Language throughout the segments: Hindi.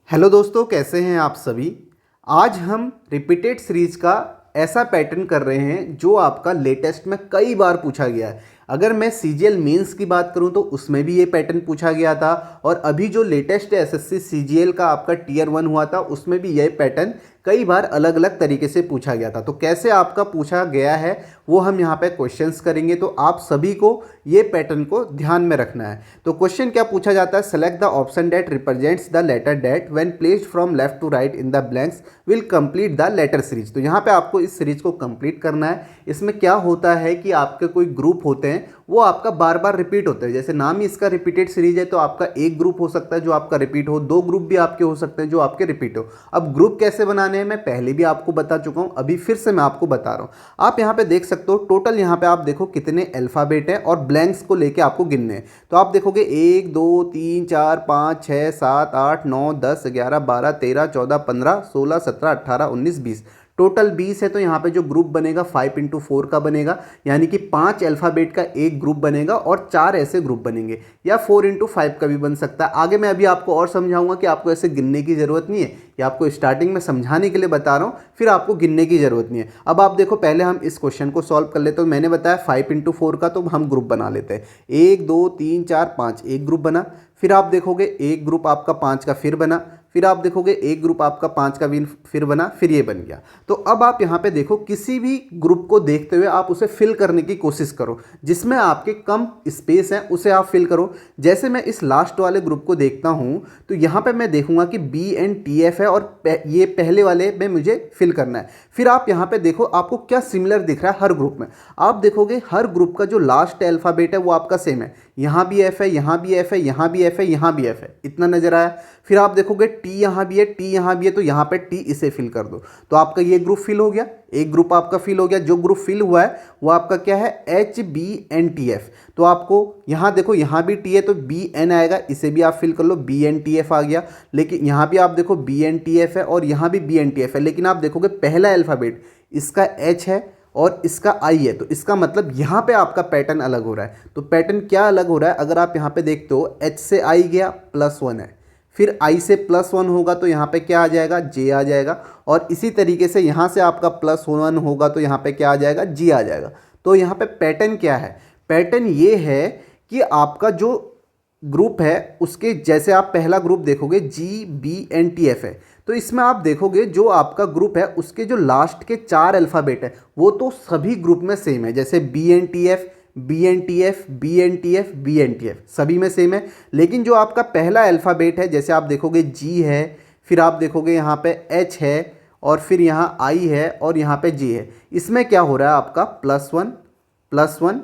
हेलो दोस्तों, कैसे हैं आप सभी। आज हम रिपीटेड सीरीज का ऐसा पैटर्न कर रहे हैं जो आपका लेटेस्ट में कई बार पूछा गया है। अगर मैं सीजीएल मेंस की बात करूं तो उसमें भी ये पैटर्न पूछा गया था, और अभी जो लेटेस्ट एसएससी सीजीएल का आपका टीयर 1 हुआ था उसमें भी यह पैटर्न कई बार अलग अलग तरीके से पूछा गया था। तो कैसे आपका पूछा गया है वो हम यहाँ पे क्वेश्चंस करेंगे, तो आप सभी को ये पैटर्न को ध्यान में रखना है। तो क्वेश्चन क्या पूछा जाता है, select the option that represents the letter that when placed from left to right in the blanks will complete the letter series. तो यहाँ पे आपको इस सीरीज को कंप्लीट करना है। इसमें क्या होता है कि आपके कोई ग्रुप होते हैं वो आपका बार बार रिपीट होते हैं। जैसे नाम ही इसका रिपीटेड सीरीज है, तो आपका एक ग्रुप हो सकता है जो आपका रिपीट हो, दो ग्रुप भी आपके हो सकते हैं जो आपके रिपीट हो। अब ग्रुप कैसे बनाने हैं मैं पहले भी आपको बता चुका हूं, अभी फिर से मैं आपको बता रहा हूं। आप यहां पे देख सकते हो टोटल, यहां पे आप देखो कितने अल्फाबेट हैं और ब्लैंक्स को लेके आपको गिनने हैं। तो आप देखोगे 1 2 3 4 5 6 7 8 9 10 11 12 13 14 15 16 17 18 19 20, टोटल 20 है। तो यहाँ पे जो ग्रुप बनेगा 5 इंटू 4 का बनेगा, यानी कि 5 अल्फ़ाबेट का एक ग्रुप बनेगा और 4 ऐसे ग्रुप बनेंगे, या 4 इंटू 5 का भी बन सकता है। आगे मैं अभी आपको और समझाऊंगा कि आपको ऐसे गिनने की ज़रूरत नहीं है, ये आपको स्टार्टिंग में समझाने के लिए बता रहा हूँ, फिर आपको गिनने की ज़रूरत नहीं है। अब आप देखो, पहले हम इस क्वेश्चन को सॉल्व कर लेते हैं। तो मैंने बताया 5 इंटू 4 का, तो हम ग्रुप बना लेते हैं। 1 2 3 4 5 एक ग्रुप बना। फिर आप देखोगे एक ग्रुप आपका 5 का फिर बना। फिर आप देखोगे एक ग्रुप आपका 5 का भी फिर बना, फिर ये बन गया। तो अब आप यहाँ पे देखो, किसी भी ग्रुप को देखते हुए आप उसे फिल करने की कोशिश करो, जिसमें आपके कम स्पेस है उसे आप फिल करो। जैसे मैं इस लास्ट वाले ग्रुप को देखता हूँ तो यहाँ पे मैं देखूंगा कि BNTF है, और ये पहले वाले में मुझे फिल करना है। फिर आप यहाँ पे देखो आपको क्या सिमिलर दिख रहा है हर ग्रुप में। आप देखोगे हर ग्रुप का जो लास्ट अल्फ़ाबेट है वो आपका सेम है। यहाँ भी F है, यहाँ भी F है, यहाँ भी F है, यहाँ भी F है, इतना नजर आया। फिर आप देखोगे T यहाँ भी है, T यहाँ भी है, तो यहाँ पे T इसे फिल कर दो, तो आपका ये ग्रुप फिल हो गया। एक ग्रुप आपका फिल हो गया। जो ग्रुप फिल हुआ है वो आपका क्या है, HBNTF। तो आपको यहाँ देखो, यहाँ भी T है तो BN आएगा, इसे भी आप फिल कर लो, BNTF आ गया। लेकिन यहाँ भी आप देखो BNTF है और यहाँ भी BNTF है, लेकिन आप देखोगे पहला अल्फ़ाबेट इसका H है और इसका I है, तो इसका मतलब यहाँ पे आपका पैटर्न अलग हो रहा है। तो पैटर्न क्या अलग हो रहा है, अगर आप यहाँ पे देखते हो H से I गया +1 है, फिर I से +1 होगा तो यहाँ पे क्या आ जाएगा, J आ जाएगा, और इसी तरीके से यहाँ से आपका +1 होगा तो यहाँ पे क्या आ जाएगा, G आ जाएगा। तो यहाँ पे पैटर्न क्या है, पैटर्न ये है कि आपका जो ग्रुप है उसके जैसे आप पहला ग्रुप देखोगे GBNTF है, तो इसमें आप देखोगे जो आपका ग्रुप है उसके जो लास्ट के 4 अल्फ़ाबेट है वो तो सभी ग्रुप में सेम है। जैसे BNTF BNTF BNTF BNTF सभी में सेम है। लेकिन जो आपका पहला अल्फ़ाबेट है, जैसे आप देखोगे G है, फिर आप देखोगे यहाँ पे H है, और फिर यहाँ I है, और यहाँ पे J है, इसमें क्या हो रहा है आपका +1 +1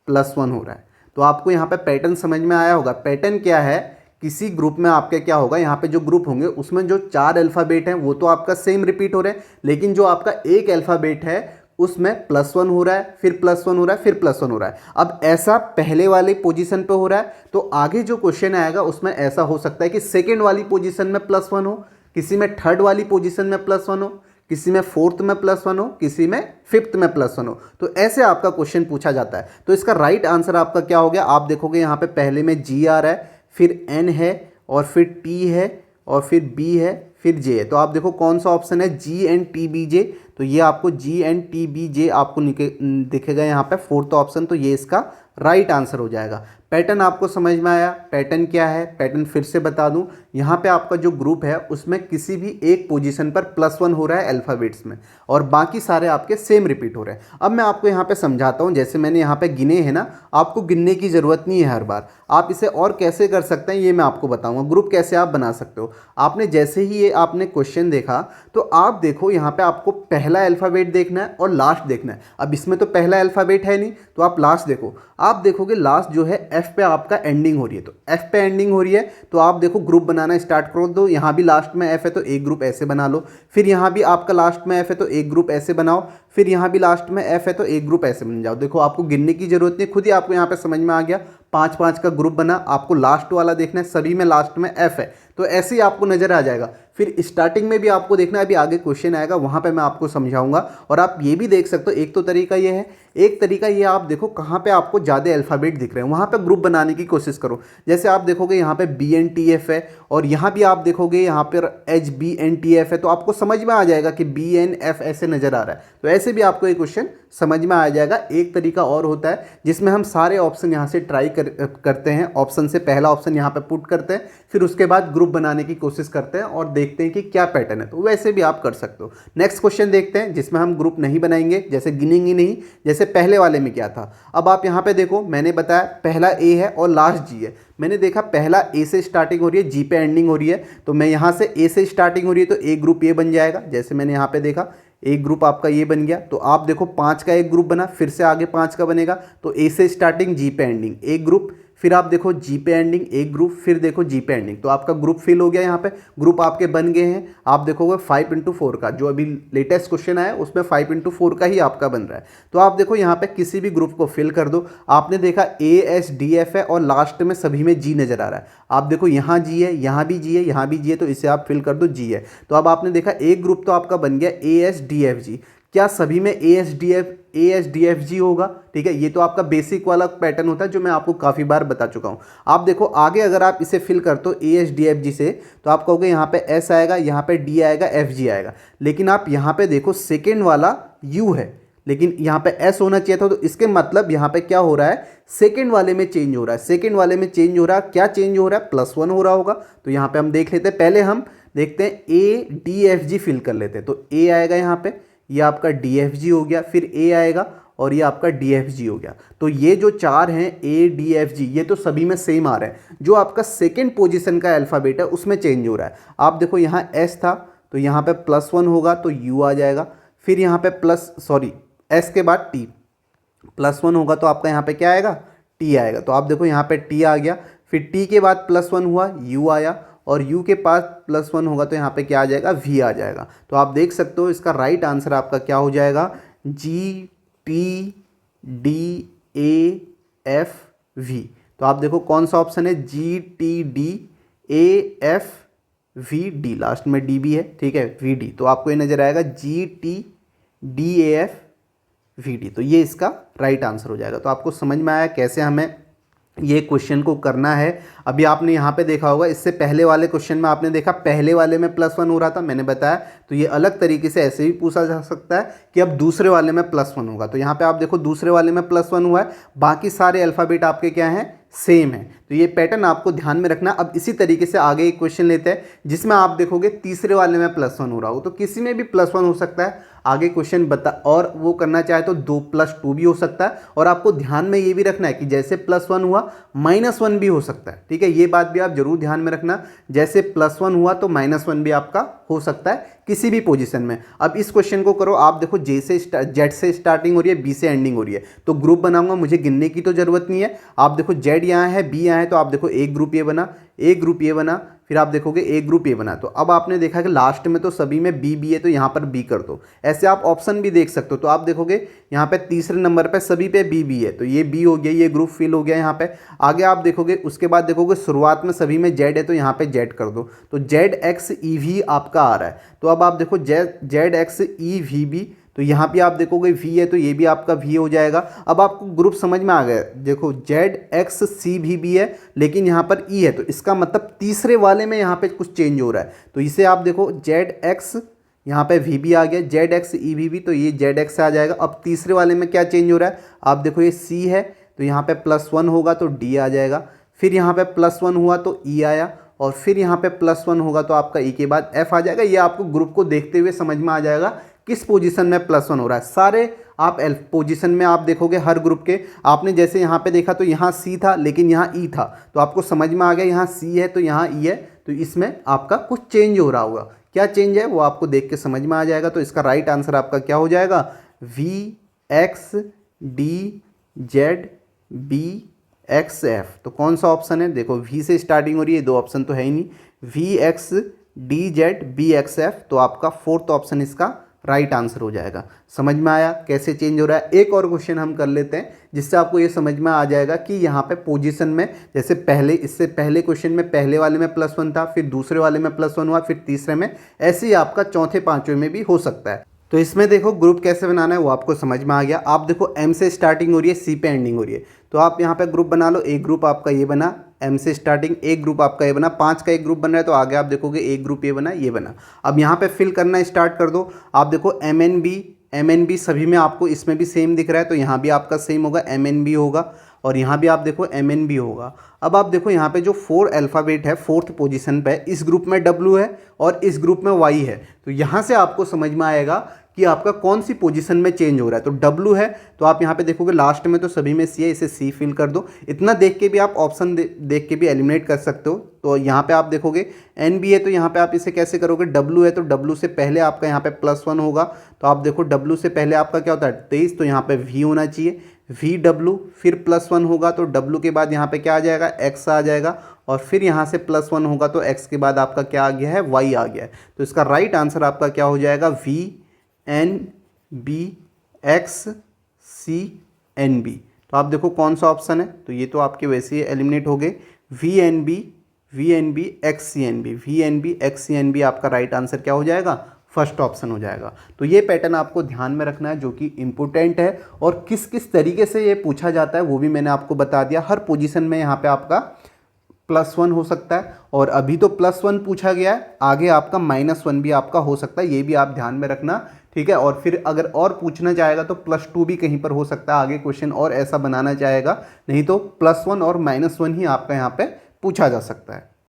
+1 हो रहा है। तो आपको यहाँ पे पैटर्न समझ में आया होगा। पैटर्न क्या है, किसी ग्रुप में आपके क्या होगा, यहाँ पे जो ग्रुप होंगे उसमें जो 4 अल्फ़ाबेट हैं वो तो आपका सेम रिपीट हो रहे हैं, लेकिन जो आपका एक अल्फ़ाबेट है उसमें +1 हो रहा है, फिर +1 हो रहा है, फिर +1 हो रहा है। अब ऐसा पहले वाले पोजीशन पे हो रहा है, तो आगे जो क्वेश्चन आएगा उसमें ऐसा हो सकता है कि सेकेंड वाली पोजीशन में +1 हो, किसी में थर्ड वाली पोजीशन में +1 हो, किसी में फोर्थ में +1 हो, किसी में फिफ्थ में +1 हो। तो ऐसे आपका क्वेश्चन पूछा जाता है। तो इसका राइट आंसर आपका क्या हो गया, आप देखोगे यहाँ पे पहले में G आ रहा है, फिर N है, और फिर T है, और फिर B है, फिर J है। तो आप देखो कौन सा ऑप्शन है, GNTBJ। तो ये आपको GNTBJ आपको दिखेगा यहाँ पे फोर्थ ऑप्शन, तो ये इसका राइट आंसर हो जाएगा। पैटर्न आपको समझ में आया। पैटर्न क्या है, पैटर्न फिर से बता दूं, यहाँ पे आपका जो ग्रुप है उसमें किसी भी एक पोजीशन पर +1 हो रहा है अल्फ़ाबेट्स में, और बाकी सारे आपके सेम रिपीट हो रहे हैं। अब मैं आपको यहाँ पे समझाता हूँ, जैसे मैंने यहाँ पे गिने हैं ना, आपको गिनने की ज़रूरत नहीं है हर बार। आप इसे और कैसे कर सकते हैं ये मैं आपको बताऊँगा, ग्रुप कैसे आप बना सकते हो। आपने जैसे ही ये आपने क्वेश्चन देखा तो आप देखो यहाँ पे आपको पहला अल्फ़ाबेट देखना है और लास्ट देखना है। अब इसमें तो पहला अल्फ़ाबेट है नहीं, तो आप लास्ट देखो। आप देखोगे लास्ट जो है F पे आपका एंडिंग हो रही है, तो F पे एंडिंग हो रही है, तो आप देखो ग्रुप बनाना स्टार्ट कर दो। यहाँ भी लास्ट में F है तो एक ग्रुप ऐसे बना लो, फिर यहाँ भी आपका लास्ट में F है तो एक ग्रुप ऐसे बनाओ, फिर यहाँ भी लास्ट में F है तो एक ग्रुप ऐसे बन जाओ। देखो आपको गिनने की जरूरत नहीं, खुद ही आपको यहाँ पे समझ में आ गया। 5 5 का ग्रुप बना, आपको लास्ट वाला देखना है, सभी में लास्ट में F है, तो ऐसे ही आपको नजर आ जाएगा। फिर स्टार्टिंग में भी आपको देखना है, अभी आगे क्वेश्चन आएगा वहाँ पे मैं आपको समझाऊंगा। और आप ये भी देख सकते हो, एक तो तरीका ये है, एक तरीका ये आप देखो कहाँ पे आपको ज़्यादा अल्फ़ाबेट दिख रहे हैं वहाँ पे ग्रुप बनाने की कोशिश करो। जैसे आप देखोगे यहाँ पे BNTF है और यहाँ भी आप देखोगे यहाँ पर HBNTF है, तो आपको समझ में आ जाएगा कि BNF ऐसे नज़र आ रहा है, तो ऐसे भी आपको ये क्वेश्चन समझ में आ जाएगा। एक तरीका और होता है जिसमें हम सारे ऑप्शन यहाँ से ट्राई करते हैं, ऑप्शन से पहला ऑप्शन यहाँ पे पुट करते हैं, फिर उसके बाद ग्रुप बनाने की कोशिश करते हैं और देखते हैं कि क्या पैटर्न है, तो वैसे भी आप कर सकते हो। नेक्स्ट क्वेश्चन देखते हैं जिसमें हम ग्रुप नहीं बनाएंगे, जैसे गिनेंगे नहीं, जैसे पहले वाले में क्या था। अब आप यहाँ पे देखो, मैंने बताया पहला A है और लास्ट G है। मैंने देखा पहला A से स्टार्टिंग हो रही है, G पे एंडिंग हो रही है, तो मैं यहाँ से A से स्टार्टिंग हो रही है तो A ग्रुप ये बन जाएगा। जैसे मैंने यहाँ पे देखा एक ग्रुप आपका ये बन गया, तो आप देखो 5 का एक ग्रुप बना, फिर से आगे 5 का बनेगा, तो A से स्टार्टिंग G पे एंडिंग एक ग्रुप, फिर आप देखो G पे एंडिंग एक ग्रुप, फिर देखो G पे एंडिंग, तो आपका ग्रुप फिल हो गया। यहाँ पे ग्रुप आपके बन गए हैं। आप देखोगे 5 × 4 का, जो अभी लेटेस्ट क्वेश्चन आया उसमें 5 × 4 का ही आपका बन रहा है। तो आप देखो यहाँ पे किसी भी ग्रुप को फिल कर दो। आपने देखा ASDF है और लास्ट में सभी में G नज़र आ रहा है। आप देखो यहाँ G है, यहाँ भी G है, यहाँ भी G है, तो इसे आप फिल कर दो G है। तो अब आपने देखा एक ग्रुप तो आपका बन गया ASDFG। क्या सभी में ASDFG होगा? ठीक है, ये तो आपका बेसिक वाला पैटर्न होता है जो मैं आपको काफ़ी बार बता चुका हूँ। आप देखो आगे अगर आप इसे फिल करते हो ASDFG से, तो आप कहोगे यहाँ पे S आएगा, यहाँ पे D आएगा, FG आएगा। लेकिन आप यहाँ पे देखो सेकेंड वाला U है, लेकिन यहाँ पे S होना चाहिए था, तो इसके मतलब यहाँ पे क्या हो रहा है, सेकेंड वाले में चेंज हो रहा है। सेकेंड वाले में चेंज हो रहा है, क्या चेंज हो रहा है, +1 हो रहा होगा। तो यहाँ पे हम देख लेते हैं, पहले हम देखते हैं ADFG फिल कर लेते हैं। तो A आएगा यहाँ पे, ये आपका DFG हो गया, फिर A आएगा और ये आपका DFG हो गया। तो ये जो चार हैं ADFG, ये तो सभी में सेम आ रहे हैं। जो आपका सेकेंड पोजीशन का अल्फ़ाबेट है उसमें चेंज हो रहा है। आप देखो यहाँ S था, तो यहाँ पे +1 होगा तो U आ जाएगा। फिर यहाँ पे S के बाद T, +1 होगा तो आपका यहाँ पे क्या आएगा, T आएगा। तो आप देखो यहाँ पे T आ गया, फिर T के बाद +1 हुआ, U आया, और U के पास +1 होगा तो यहाँ पे क्या आ जाएगा, V आ जाएगा। तो आप देख सकते हो इसका राइट आंसर आपका क्या हो जाएगा, GTDAFV। तो आप देखो कौन सा ऑप्शन है, GTDAFVD, लास्ट में D भी है, ठीक है, VD। तो आपको ये नज़र आएगा GTDAFVD, तो ये इसका राइट आंसर हो जाएगा। तो आपको समझ में आया कैसे हमें ये क्वेश्चन को करना है। अभी आपने यहाँ पे देखा होगा, इससे पहले वाले क्वेश्चन में आपने देखा पहले वाले में +1 हो रहा था, मैंने बताया। तो ये अलग तरीके से ऐसे भी पूछा जा सकता है कि अब दूसरे वाले में +1 होगा। तो यहाँ पे आप देखो दूसरे वाले में +1 हुआ है, बाकी सारे अल्फ़ाबेट आपके क्या हैं, सेम है। तो ये पैटर्न आपको ध्यान में रखना। अब इसी तरीके से आगे एक क्वेश्चन लेते हैं जिसमें आप देखोगे तीसरे वाले में +1 हो रहा हो, तो किसी में भी +1 हो सकता है। आगे क्वेश्चन बता, और वो करना चाहे तो 2 + 2 भी हो सकता है। और आपको ध्यान में ये भी रखना है कि जैसे +1 हुआ -1 भी हो सकता है, ठीक है, ये बात भी आप जरूर ध्यान में रखना। जैसे +1 हुआ तो -1 भी आपका हो सकता है किसी भी पोजीशन में। अब इस क्वेश्चन को करो, आप देखो Z से स्टार्टिंग हो रही है, B से एंडिंग हो रही है, तो ग्रुप बनाऊंगा, मुझे गिनने की तो जरूरत नहीं है। आप देखो Z यहाँ है, B यहाँ है, तो आप देखो एक ग्रुप ये बना, एक ग्रुप ये बना, फिर आप देखोगे एक ग्रुप ये बना। तो अब आपने देखा कि लास्ट में तो सभी में B है, तो यहाँ पर B कर दो। ऐसे आप ऑप्शन भी देख सकते हो। तो आप देखोगे यहाँ पे तीसरे नंबर पे सभी पे B है, तो ये B हो गया, ये ग्रुप फिल हो गया यहाँ पे। आगे आप देखोगे, उसके बाद देखोगे शुरुआत में सभी में Z है, तो यहाँ पे Z कर दो, तो ZXEV आपका आ रहा है। तो अब आप देखो ZXEVB, तो यहाँ पे आप देखोगे V है, तो ये भी आपका V हो जाएगा। अब आपको ग्रुप समझ में आ गया, देखो ZXCVB है, लेकिन यहाँ पर E है, तो इसका मतलब तीसरे वाले में यहाँ पे कुछ चेंज हो रहा है। तो इसे आप देखो ZX, यहाँ पे VB आ गया, ZXEVB, तो ये ZX आ जाएगा। अब तीसरे वाले में क्या चेंज हो रहा है, आप देखो ये C है, तो यहाँ पे +1 होगा तो D आ जाएगा। फिर यहाँ पे +1 हुआ तो E आया, और फिर यहाँ पे +1 होगा तो आपका E के बाद F आ जाएगा। ये आपको ग्रुप को देखते हुए समझ में आ जाएगा किस पोजीशन में +1 हो रहा है। सारे आप पोजीशन में आप देखोगे हर ग्रुप के। आपने जैसे यहाँ पे देखा तो यहाँ C था, लेकिन यहाँ E था, तो आपको समझ में आ गया यहाँ C है तो यहाँ E है, तो इसमें आपका कुछ चेंज हो रहा होगा। क्या चेंज है वो आपको देख के समझ में आ जाएगा। तो इसका राइट आंसर आपका क्या हो जाएगा, VXDZBXF। तो कौन सा ऑप्शन है, देखो V से स्टार्टिंग हो रही है, 2 ऑप्शन तो है ही नहीं, VXDZBXF, तो आपका 4th ऑप्शन इसका राइट आंसर हो जाएगा। समझ में आया कैसे चेंज हो रहा है? एक और क्वेश्चन हम कर लेते हैं जिससे आपको ये समझ में आ जाएगा कि यहाँ पे पोजीशन में, जैसे पहले इससे पहले क्वेश्चन में पहले वाले में +1 था, फिर दूसरे वाले में +1 हुआ, फिर तीसरे में, ऐसे ही आपका चौथे पांचवें में भी हो सकता है। तो इसमें देखो ग्रुप कैसे बनाना है वो आपको समझ में आ गया। आप देखो M से स्टार्टिंग हो रही है, C पे एंडिंग हो रही है, तो आप यहाँ पे ग्रुप बना लो। एक ग्रुप आपका ये बना, M से स्टार्टिंग, एक ग्रुप आपका ये बना, 5 का एक ग्रुप बन रहा है, तो आगे आप देखोगे एक ग्रुप ये बना, ये बना। अब यहाँ पे फिल करना स्टार्ट कर दो। आप देखो MNB सभी में आपको इसमें भी सेम दिख रहा है, तो यहाँ भी आपका सेम होगा, MNB होगा, और यहाँ भी आप देखो MNB होगा। अब आप देखो यहाँ पे जो 4 अल्फ़ाबेट है 4th पोजीशन पे, इस ग्रुप में W है और इस ग्रुप में Y है, तो यहाँ से आपको समझ में आएगा कि आपका कौन सी पोजीशन में चेंज हो रहा है। तो W है तो आप यहाँ पे देखोगे लास्ट में तो सभी में C है, इसे C फिल कर दो। इतना देख के भी आप ऑप्शन देख के भी एलिमिनेट कर सकते हो। तो यहाँ पे आप देखोगे NB है, तो यहाँ पे आप इसे कैसे करोगे? W है तो W से पहले आपका यहाँ पे +1 होगा, तो आप देखो W से पहले आपका क्या होता है 23, तो यहाँ पे V होना चाहिए, VW, फिर +1 होगा तो W के बाद यहाँ पे क्या आ जाएगा? X आ जाएगा, और फिर यहाँ से +1 होगा तो X के बाद आपका क्या आ गया है? Y आ गया है। तो इसका राइट आंसर आपका क्या हो जाएगा? VNB XCNB। तो आप देखो कौन सा ऑप्शन है, तो ये तो आपके वैसे ही एलिमिनेट हो गए। VNB XCNB आपका राइट आंसर क्या हो जाएगा? फर्स्ट ऑप्शन हो जाएगा। तो ये पैटर्न आपको ध्यान में रखना है जो कि इम्पोर्टेंट है, और किस किस तरीके से ये पूछा जाता है वो भी मैंने आपको बता दिया। हर पोजीशन में यहाँ पे आपका +1 हो सकता है, और अभी तो +1 पूछा गया है, आगे आपका -1 भी आपका हो सकता है, ये भी आप ध्यान में रखना, ठीक है। और फिर अगर और पूछना चाहेगा तो +2 भी कहीं पर हो सकता है, आगे क्वेश्चन और ऐसा बनाना चाहेगा, नहीं तो +1 और -1 ही आपका यहाँ पे पूछा जा सकता है।